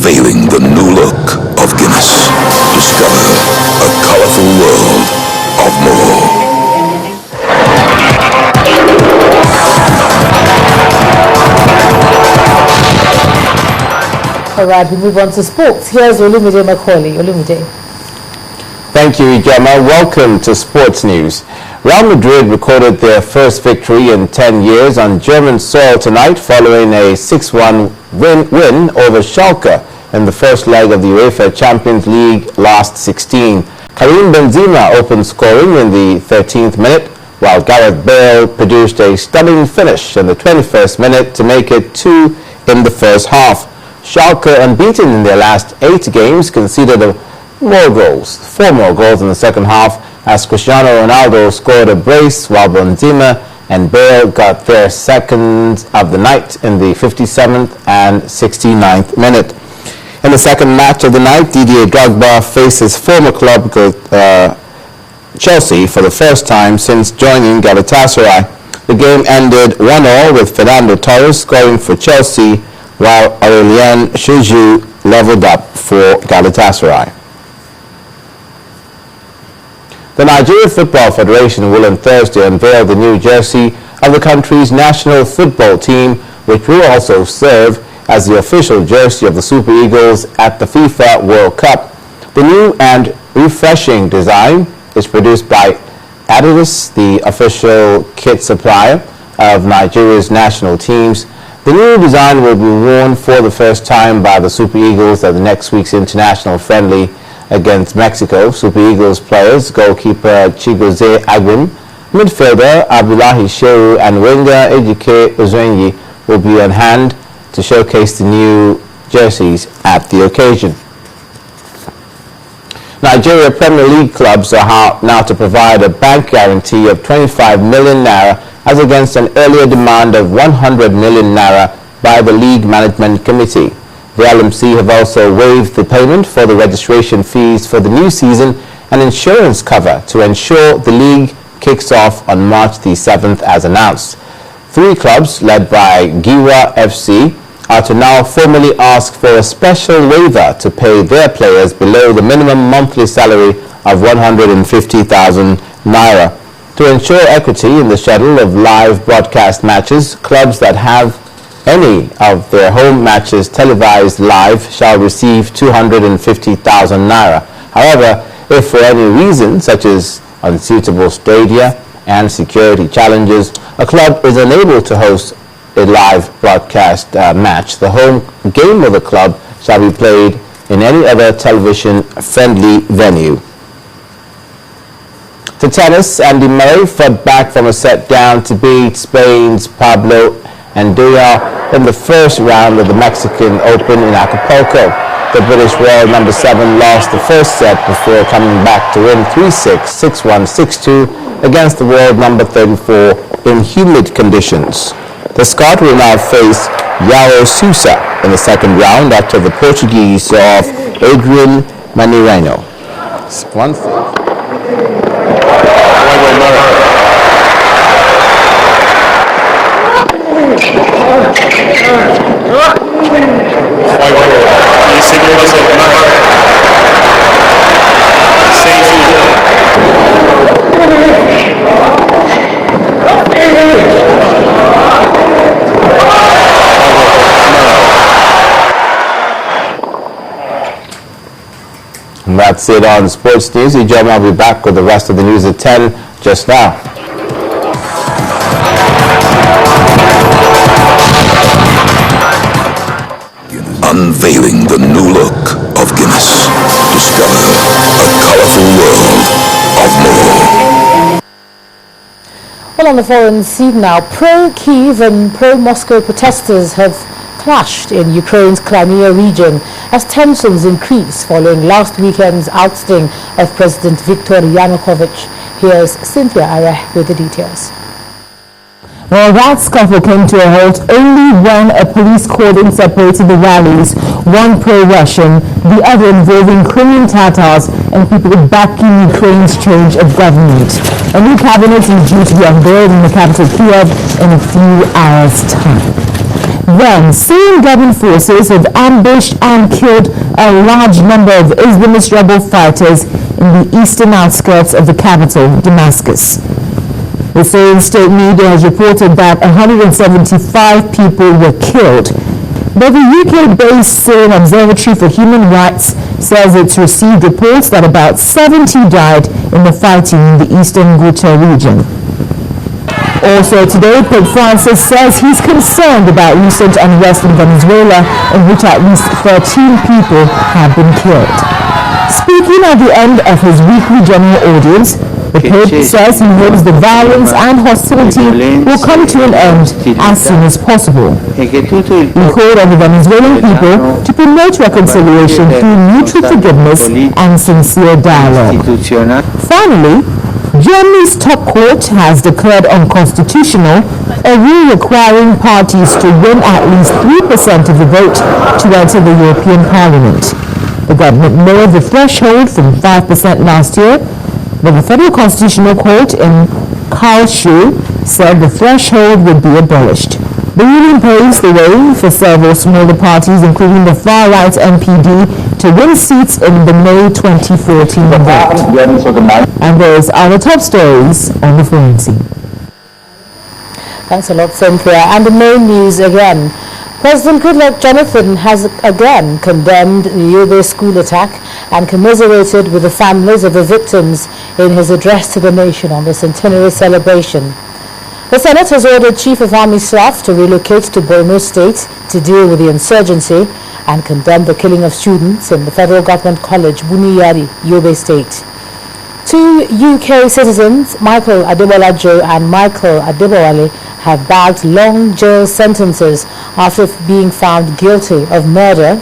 Unveiling the new look of Guinness. Discover a colorful world of more. All right, we move on to sports. Here's Olumide Macaulay. Olumide. Thank you, Ijoma. Welcome to Sports News. Real Madrid recorded their first victory in 10 years on German soil tonight following a 6-1 win over Schalke in the first leg of the UEFA Champions League last 16. Karim Benzema opened scoring in the 13th minute, while Gareth Bale produced a stunning finish in the 21st minute to make it 2 in the first half. Schalke, unbeaten in their last 8 games, conceded 4 more goals in the second half, as Cristiano Ronaldo scored a brace while Benzema and Bale got their seconds of the night in the 57th and 69th minute. In the second match of the night, Didier Drogba faced his former club Chelsea for the first time since joining Galatasaray. The game ended 1-1 with Fernando Torres scoring for Chelsea, while Aurelien Chouameni leveled up for Galatasaray. The Nigeria Football Federation will on Thursday unveil the new jersey of the country's national football team, which will also serve as the official jersey of the Super Eagles at the FIFA World Cup. The new and refreshing design is produced by Adidas, the official kit supplier of Nigeria's national teams. The new design will be worn for the first time by the Super Eagles at the next week's international friendly against Mexico. Super Eagles players, goalkeeper Chigozie Agbim, midfielder Abdullahi Shehu, and winger Ejike Ozenyi will be on hand to showcase the new jerseys at the occasion. Nigeria Premier League clubs are now to provide a bank guarantee of 25 million naira as against an earlier demand of 100 million naira by the League Management Committee. The LMC have also waived the payment for the registration fees for the new season and insurance cover to ensure the league kicks off on March the 7th as announced. 3 clubs, led by Giwa FC, are to now formally ask for a special waiver to pay their players below the minimum monthly salary of 150,000 naira. To ensure equity in the schedule of live broadcast matches, clubs that have any of their home matches televised live shall receive 250,000 naira. However, if for any reason, such as unsuitable stadia and security challenges, a club is unable to host a live broadcast match, the home game of the club shall be played in any other television-friendly venue. To tennis, Andy Murray fought back from a set down to beat Spain's Pablo Andújar in the first round of the Mexican Open in Acapulco. The British world number 7 lost the first set before coming back to win 3-6, 6-1, 6-2 against the world number 34 in humid conditions. The Scot will now face João Sousa in the second round after the Portuguese saw off Adrian Manireno. One thing. And that's it on Sports News. Ijoma will be back with the rest of the news at 10 just now. Unveiling the new look of Guinness. Discover a colorful world of more. Well, on the foreign scene now, pro-Kyiv and pro-Moscow protesters have clashed in Ukraine's Crimea region as tensions increase following last weekend's ousting of President Viktor Yanukovych. Here's Cynthia Areh with the details. Well, that scuffle came to a halt only when a police cordon separated the rallies, one pro-Russian, the other involving Crimean Tatars and people backing Ukraine's change of government. A new cabinet is due to be unveiled in the capital Kyiv in a few hours' time. Then, Syrian government forces have ambushed and killed a large number of Islamist rebel fighters in the eastern outskirts of the capital, Damascus. The Syrian state media has reported that 175 people were killed. But the UK-based Syrian Observatory for Human Rights says it's received reports that about 70 died in the fighting in the eastern Ghouta region. Also today, Pope Francis says he's concerned about recent unrest in Venezuela, in which at least 13 people have been killed. Speaking at the end of his weekly general audience, the Pope says he hopes the violence and hostility will come to an end as soon as possible. He called on the Venezuelan people to promote reconciliation through mutual forgiveness and sincere dialogue. Finally, Germany's top court has declared unconstitutional a rule requiring parties to win at least 3% of the vote to enter the European Parliament. The government lowered the threshold from 5% last year, but the Federal Constitutional Court in Karlsruhe said the threshold would be abolished. The ruling paves the way for several smaller parties, including the far-right NPD, to win seats in the May 2014 vote. And those are the top stories on the foreign scene. Thanks a lot, Cynthia. And the main news again. President Goodluck Jonathan has again condemned the Yobe school attack and commiserated with the families of the victims in his address to the nation on the centenary celebration. The Senate has ordered Chief of Army Staff to relocate to Borno State to deal with the insurgency and condemn the killing of students in the Federal Government College, Buniyari, Yobe State. Two UK citizens, Michael Adebolajo and Michael Adebowale, have bagged long jail sentences after being found guilty of murder,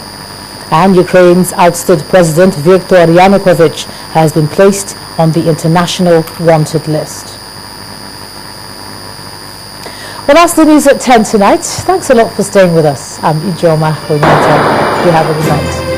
and Ukraine's ousted President Viktor Yanukovych has been placed on the international wanted list. Well, that's the news at 10 tonight. Thanks a lot for staying with us. I'm Ijoma Onyanja. You have a good night.